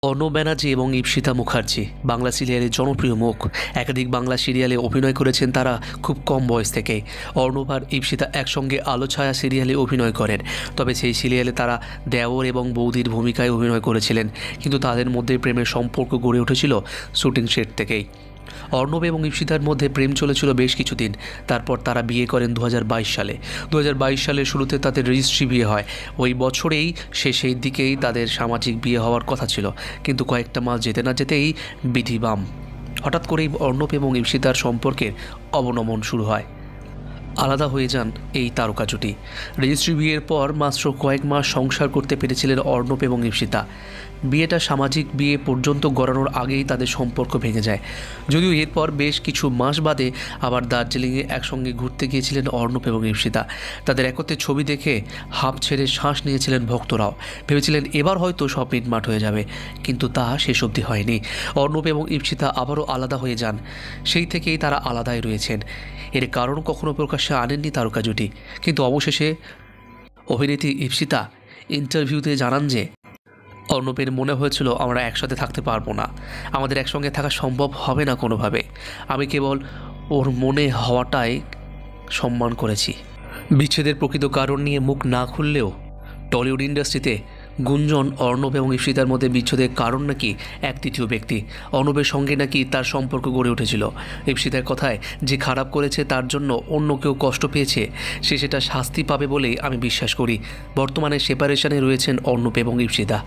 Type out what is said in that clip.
অর্ণব ব্যানার্জি এবং ঈপ্সিতা মুখার্জি বাংলা সিরিয়ালের জনপ্রিয় মুখ। একাধিক বাংলা সিরিয়ালে অভিনয় করেছেন তারা খুব কম বয়স থেকেই। অর্ণব আর ঈপ্সিতা একসঙ্গে আলো ছায়া সিরিয়ালে অভিনয় করেন, তবে সেই সিরিয়ালে তারা দেওর এবং বৌদির ভূমিকায় অভিনয় করেছিলেন, কিন্তু তাদের মধ্যে প্রেমের সম্পর্ক গড়ে উঠেছিল শুটিং সেট থেকেই। অর্ণব এবং ঈপ্সিতার মধ্যে প্রেম চলেছিল বেশ কিছুদিন, তারপর তারা বিয়ে করেন 2022 সালে। 2022 সালের শুরুতে তাদের রেজিস্ট্রি বিয়ে হয়। ওই বছরেই শেষের দিকেই তাদের সামাজিক বিয়ে হওয়ার কথা ছিল, কিন্তু কয়েকটা মাস যেতে না যেতেই বিধি বাম। হঠাৎ করেই অর্ণব এবং ঈপ্সিতার সম্পর্কের অবনমন শুরু হয়। আলাদা হয়ে যান এই তারকা জুটি। রেজিস্ট্রি বিয়ের পর মাত্র কয়েক মাস সংসার করতে পেরেছিলেন অর্ণব এবং ঈপ্সিতা। বিয়েটা সামাজিক বিয়ে পর্যন্ত গড়ানোর আগেই তাদের সম্পর্ক ভেঙে যায়। যদিও এরপর বেশ কিছু মাস বাদে আবার দার্জিলিংয়ে একসঙ্গে ঘুরতে গিয়েছিলেন অর্ণব এবং ঈপ্সিতা। তাদের একত্রে ছবি দেখে হাঁপ ছেড়ে শ্বাস নিয়েছিলেন ভক্তরাও। ভেবেছিলেন এবার হয়তো সব মিটমাট হয়ে যাবে, কিন্তু তা শেষ অবধি হয়নি। অর্ণব এবং ঈপ্সিতা আবারও আলাদা হয়ে যান। সেই থেকেই তারা আলাদাই রয়েছেন। এর কারণ কখনো প্রকাশ্যে আনেননি তারকা জুটি, কিন্তু অবশেষে অভিনেত্রী ঈপ্সিতা ইন্টারভিউতে জানান যে অর্ণবের মনে হয়েছিল আমরা একসাথে থাকতে পারবো না, আমাদের একসঙ্গে থাকা সম্ভব হবে না কোনোভাবে। আমি কেবল ওর মনে হওয়াটাই সম্মান করেছি। বিচ্ছেদের প্রকৃত কারণ নিয়ে মুখ না খুললেও টলিউড ইন্ডাস্ট্রিতে গুঞ্জন অর্ণব এবং ঈপ্সিতার মধ্যে বিচ্ছেদের কারণ নাকি এক তৃতীয় ব্যক্তি। অর্ণবের সঙ্গে নাকি তার সম্পর্ক গড়ে উঠেছিল। ঈপ্সিতার কথায়, যে খারাপ করেছে তার জন্য অন্য কেউ কষ্ট পেয়েছে, সে সেটা শাস্তি পাবে বলেই আমি বিশ্বাস করি। বর্তমানে সেপারেশনে রয়েছেন অর্ণব এবং ঈপ্সিতা।